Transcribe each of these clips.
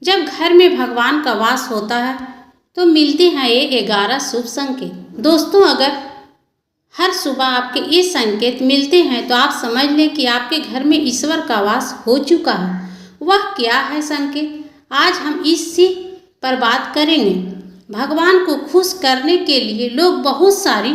जब घर में भगवान का वास होता है तो मिलते हैं ये 11 शुभ संकेत। दोस्तों, अगर हर सुबह आपके ये संकेत मिलते हैं तो आप समझ लें कि आपके घर में ईश्वर का वास हो चुका है। वह क्या है संकेत? आज हम इसी पर बात करेंगे। भगवान को खुश करने के लिए लोग बहुत सारी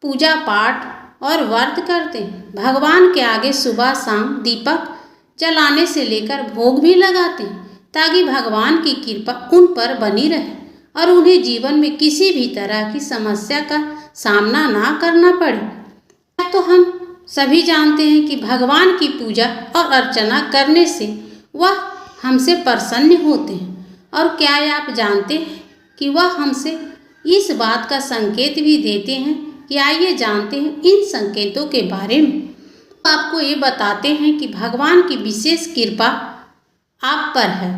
पूजा पाठ और व्रत करते हैं। भगवान के आगे सुबह शाम दीपक जलाने से लेकर भोग भी लगाते हैं ताकि भगवान की कृपा उन पर बनी रहे और उन्हें जीवन में किसी भी तरह की समस्या का सामना ना करना पड़े। तो हम सभी जानते हैं कि भगवान की पूजा और अर्चना करने से वह हमसे प्रसन्न होते हैं। और क्या आप जानते हैं कि वह हमसे इस बात का संकेत भी देते हैं कि आइए जानते हैं इन संकेतों के बारे में। आपको ये बताते हैं कि भगवान की विशेष कृपा आप पर है।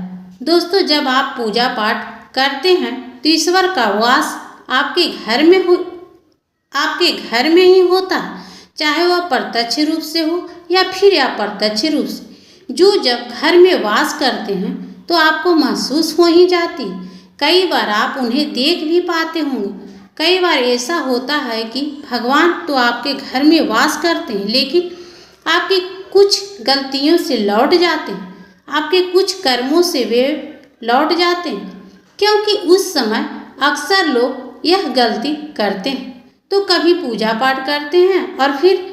दोस्तों, जब आप पूजा पाठ करते हैं तो ईश्वर का वास आपके घर में ही होता है, चाहे वह प्रत्यक्ष रूप से हो या फिर अप्रत्यक्ष रूप से। जब घर में वास करते हैं तो आपको महसूस हो ही जाती। कई बार आप उन्हें देख भी पाते होंगे। कई बार ऐसा होता है कि भगवान तो आपके घर में वास करते हैं लेकिन आपकी कुछ गलतियों से लौट जाते हैं, आपके कुछ कर्मों से वे लौट जाते हैं, क्योंकि उस समय अक्सर लोग यह गलती करते हैं तो कभी पूजा पाठ करते हैं और फिर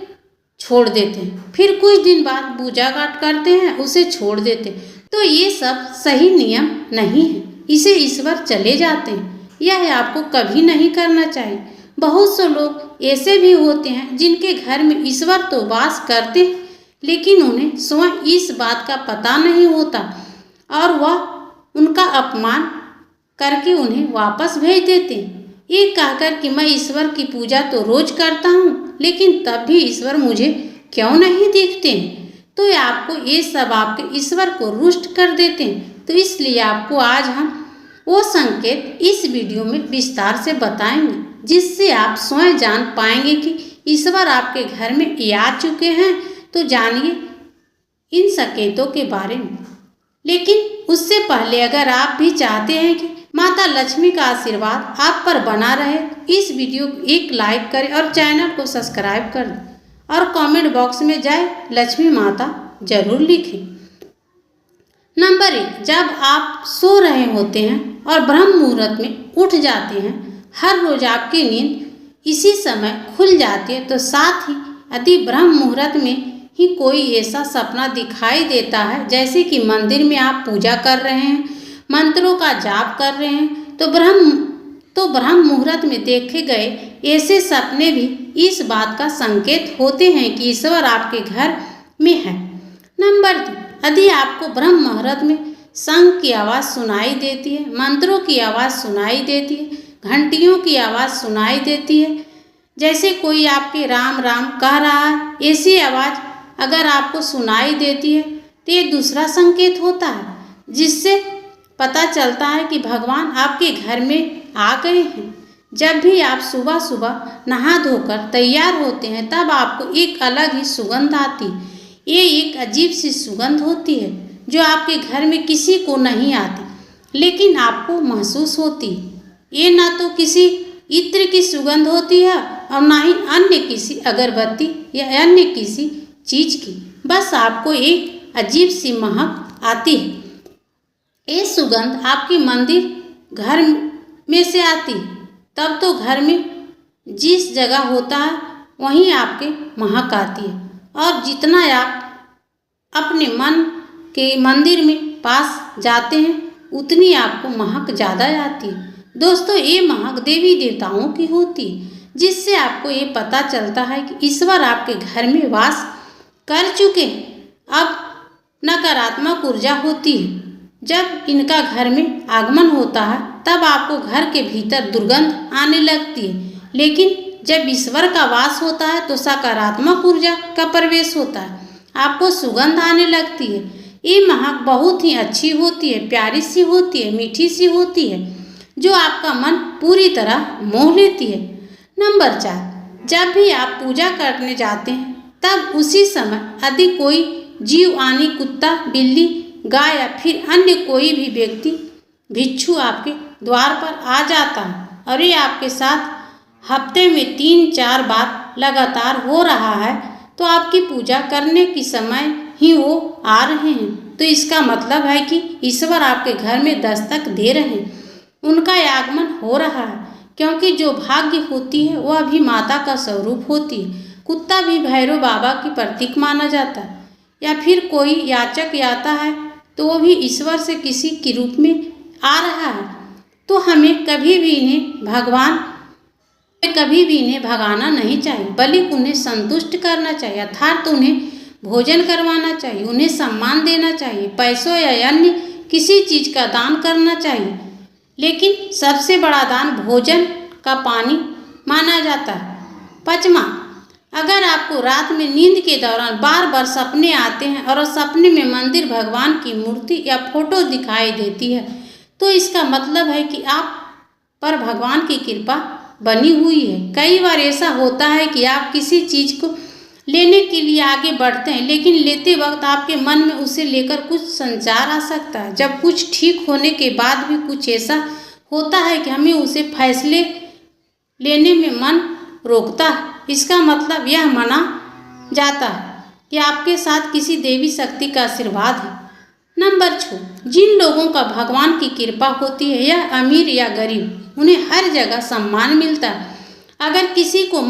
छोड़ देते हैं, फिर कुछ दिन बाद पूजा पाठ करते हैं उसे छोड़ देते हैं। तो ये सब सही नियम नहीं है, इसे ईश्वर चले जाते हैं। यह आपको कभी नहीं करना चाहिए। बहुत से लोग ऐसे भी होते हैं जिनके घर में ईश्वर तो वास करते हैं लेकिन उन्हें स्वयं इस बात का पता नहीं होता और वह उनका अपमान करके उन्हें वापस भेज देते हैं, ये कहकर कि मैं ईश्वर की पूजा तो रोज करता हूँ लेकिन तब भी ईश्वर मुझे क्यों नहीं दिखते हैं। तो आपको ये सब आपके ईश्वर को रुष्ट कर देते हैं। तो इसलिए आपको आज हम वो संकेत इस वीडियो में विस्तार से बताएंगे जिससे आप स्वयं जान पाएंगे कि ईश्वर आपके घर में आ चुके हैं। तो जानिए इन संकेतों के बारे में। लेकिन उससे पहले अगर आप भी चाहते हैं कि माता लक्ष्मी का आशीर्वाद आप पर बना रहे, इस वीडियो को एक लाइक करें और चैनल को सब्सक्राइब कर दें और कमेंट बॉक्स में जय लक्ष्मी माता जरूर लिखें। नंबर 1, जब आप सो रहे होते हैं और ब्रह्म मुहूर्त में उठ जाते हैं। हर रोज आपकी नींद इसी समय खुल जाती है, तो साथ ही यदि ब्रह्म मुहूर्त में ही कोई ऐसा सपना दिखाई देता है जैसे कि मंदिर में आप पूजा कर रहे हैं, मंत्रों का जाप कर रहे हैं, तो ब्रह्म मुहूर्त में देखे गए ऐसे सपने भी इस बात का संकेत होते हैं कि ईश्वर आपके घर में है। नंबर 2, यदि आपको ब्रह्म मुहूर्त में शंख की आवाज़ सुनाई देती है, मंत्रों की आवाज़ सुनाई देती है, घंटियों की आवाज़ सुनाई देती है, जैसे कोई आपके राम राम कह रहा है, ऐसी आवाज़ अगर आपको सुनाई देती है तो ये दूसरा संकेत होता है जिससे पता चलता है कि भगवान आपके घर में आ गए हैं। जब भी आप सुबह सुबह नहा धोकर तैयार होते हैं तब आपको एक अलग ही सुगंध आती है। ये एक अजीब सी सुगंध होती है जो आपके घर में किसी को नहीं आती लेकिन आपको महसूस होती है। ये ना तो किसी इत्र की सुगंध होती है और ना ही अन्य किसी अगरबत्ती या अन्य किसी चीज की, बस आपको एक अजीब सी महक आती है। ये सुगंध आपकी मंदिर घर में से आती है, तब तो घर में जिस जगह होता है वहीं आपके महक आती है और जितना आप अपने मन के मंदिर में पास जाते हैं उतनी आपको महक ज़्यादा आती है। दोस्तों, ये महक देवी देवताओं की होती है जिससे आपको ये पता चलता है कि ईश्वर आपके घर में वास कर चुके हैं। अब नकारात्मक ऊर्जा होती है, जब इनका घर में आगमन होता है तब आपको घर के भीतर दुर्गंध आने लगती है, लेकिन जब ईश्वर का वास होता है तो सकारात्मक ऊर्जा का प्रवेश होता है, आपको सुगंध आने लगती है। ये महक बहुत ही अच्छी होती है, प्यारी सी होती है, मीठी सी होती है जो आपका मन पूरी तरह मोह लेती है। नंबर 4, जब भी आप पूजा करने जाते हैं तब उसी समय यदि कोई जीव आनी कुत्ता बिल्ली गाय या फिर अन्य कोई भी व्यक्ति भिक्षु आपके द्वार पर आ जाता है और ये आपके साथ हफ्ते में 3-4 बार लगातार हो रहा है, तो आपकी पूजा करने की समय ही वो आ रहे हैं, तो इसका मतलब है कि ईश्वर आपके घर में दस्तक दे रहे हैं, उनका आगमन हो रहा है। क्योंकि जो भाग्य होती है वह भी माता का स्वरूप होती है। कुत्ता भी भैरव बाबा की प्रतीक माना जाता है, या फिर कोई याचक आता है तो वो भी ईश्वर से किसी के रूप में आ रहा है। तो हमें कभी भी इन्हें भगाना नहीं चाहिए, बल्कि उन्हें संतुष्ट करना चाहिए, अर्थात उन्हें भोजन करवाना चाहिए, उन्हें सम्मान देना चाहिए, पैसों या अन्य किसी चीज़ का दान करना चाहिए। लेकिन सबसे बड़ा दान भोजन का पानी माना जाता है। 5वां, अगर आपको रात में नींद के दौरान बार बार सपने आते हैं और सपने में मंदिर, भगवान की मूर्ति या फोटो दिखाई देती है, तो इसका मतलब है कि आप पर भगवान की कृपा बनी हुई है। कई बार ऐसा होता है कि आप किसी चीज़ को लेने के लिए आगे बढ़ते हैं, लेकिन लेते वक्त आपके मन में उसे लेकर कुछ संचार आ सकता है। जब कुछ ठीक होने के बाद भी कुछ ऐसा होता है कि हमें उसे फैसले लेने में मन रोकता है, इसका मतलब यह माना जाता है कि आपके साथ किसी देवी शक्ति का आशीर्वाद है। नंबर 6, जिन लोगों का भगवान की कृपा होती है, यह अमीर या गरीब, उन्हें हर जगह सम्मान मिलता है। अगर किसी को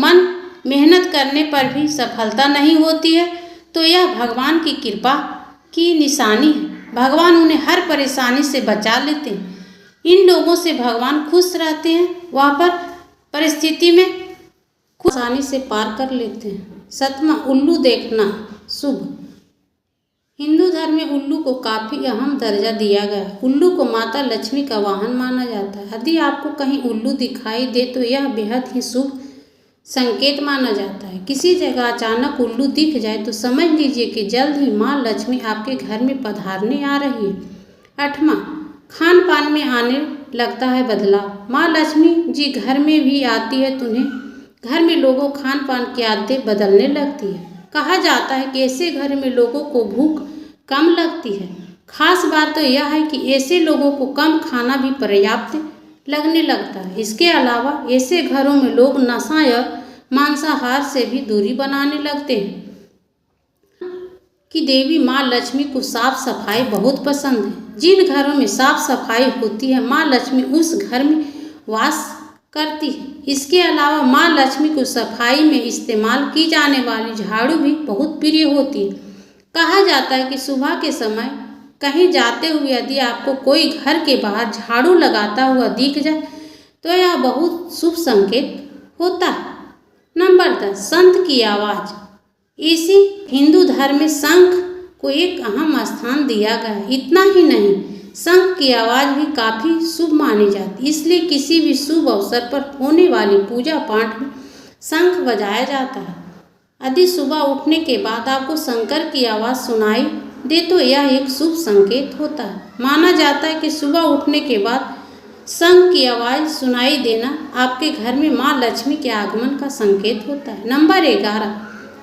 मेहनत करने पर भी सफलता नहीं होती है, तो यह भगवान की कृपा की निशानी है। भगवान उन्हें हर परेशानी से बचा लेते हैं। इन लोगों से भगवान खुश रहते हैं, वहाँ पर परिस्थिति में खुद आसानी से पार कर लेते हैं। 7वां, उल्लू देखना शुभ। हिंदू धर्म में उल्लू को काफ़ी अहम दर्जा दिया गया है। उल्लू को माता लक्ष्मी का वाहन माना जाता है। यदि आपको कहीं उल्लू दिखाई दे तो यह बेहद ही शुभ संकेत माना जाता है। किसी जगह अचानक उल्लू दिख जाए तो समझ लीजिए कि जल्द ही माँ लक्ष्मी आपके घर में पधारने आ रही है। 8वां, खान पान में आने लगता है बदलाव। माँ लक्ष्मी जी घर में भी आती है तो उन्हें घर में लोगों खान पान की आदतें बदलने लगती है। कहा जाता है कि ऐसे घर में लोगों को भूख कम लगती है। खास बात तो यह है कि ऐसे लोगों को कम खाना भी पर्याप्त लगने लगता है। इसके अलावा ऐसे घरों में लोग नशा या मांसाहार से भी दूरी बनाने लगते हैं। कि देवी माँ लक्ष्मी को साफ सफाई बहुत पसंद है। जिन घरों में साफ सफाई होती है, माँ लक्ष्मी उस घर में वास करती है। इसके अलावा माँ लक्ष्मी को सफाई में इस्तेमाल की जाने वाली झाड़ू भी बहुत प्रिय होती है। कहा जाता है कि सुबह के समय कहीं जाते हुए यदि आपको कोई घर के बाहर झाड़ू लगाता हुआ दिख जाए तो यह बहुत शुभ संकेत होता है। नंबर 10, संत की आवाज़। इसी हिंदू धर्म में शंख को एक अहम स्थान दिया गया है। इतना ही नहीं, शंख की आवाज़ भी काफ़ी शुभ मानी जाती है। इसलिए किसी भी शुभ अवसर पर होने वाली पूजा पाठ में शंख बजाया जाता है। यदि सुबह उठने के बाद आपको शंकर की आवाज़ सुनाई दे तो यह एक शुभ संकेत होता है। माना जाता है कि सुबह उठने के बाद शंख की आवाज़ सुनाई देना आपके घर में माँ लक्ष्मी के आगमन का संकेत होता है। नंबर 11,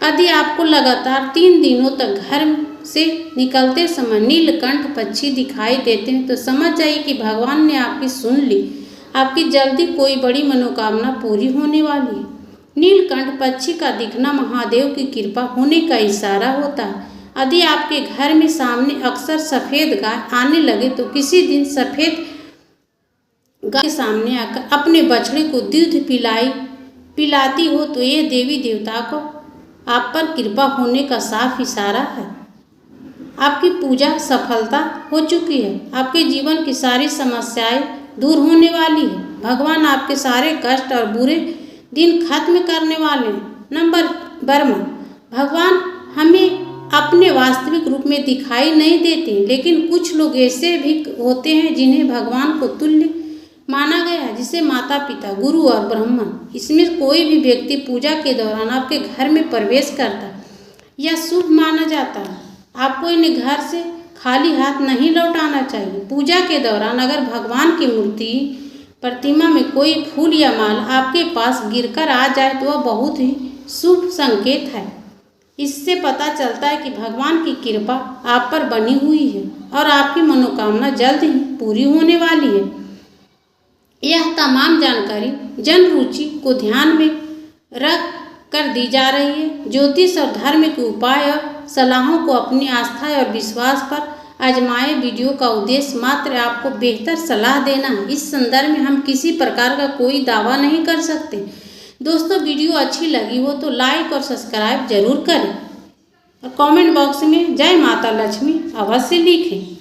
यदि आपको लगातार 3 दिनों तक घर से निकलते समय नीलकंठ पक्षी दिखाई देते हैं तो समझ जाइए कि भगवान ने आपकी सुन ली। आपकी जल्दी कोई बड़ी मनोकामना पूरी होने वाली है। नीलकंठ पक्षी का दिखना महादेव की कृपा होने का इशारा होता है। यदि आपके घर में सामने अक्सर सफ़ेद गाय आने लगे तो किसी दिन सफ़ेद गाय के सामने आकर अपने बछड़े को दूध पिलाती हो तो यह देवी देवता को आप पर कृपा होने का साफ इशारा है। आपकी पूजा सफलता हो चुकी है। आपके जीवन की सारी समस्याएं दूर होने वाली है। भगवान आपके सारे कष्ट और बुरे दिन खत्म करने वाले हैं। नंबर 12, भगवान हमें अपने वास्तविक रूप में दिखाई नहीं देते, लेकिन कुछ लोग ऐसे भी होते हैं जिन्हें भगवान को तुल्य माना गया है, जिसे माता पिता, गुरु और ब्राह्मण। इसमें कोई भी व्यक्ति पूजा के दौरान आपके घर में प्रवेश करता है यह शुभ माना जाता है। आपको इन्हें घर से खाली हाथ नहीं लौटाना चाहिए। पूजा के दौरान अगर भगवान की मूर्ति प्रतिमा में कोई फूल या माल आपके पास गिरकर आ जाए तो वह बहुत ही शुभ संकेत है। इससे पता चलता है कि भगवान की कृपा आप पर बनी हुई है और आपकी मनोकामना जल्द ही पूरी होने वाली है। यह तमाम जानकारी जन रुचि को ध्यान में रख कर दी जा रही है। ज्योतिष और धार्मिक उपाय और सलाहों को अपनी आस्था और विश्वास पर आजमाए। वीडियो का उद्देश्य मात्र आपको बेहतर सलाह देना है। इस संदर्भ में हम किसी प्रकार का कोई दावा नहीं कर सकते। दोस्तों, वीडियो अच्छी लगी हो तो लाइक और सब्सक्राइब जरूर करें और कमेंट बॉक्स में जय माता लक्ष्मी अवश्य लिखें।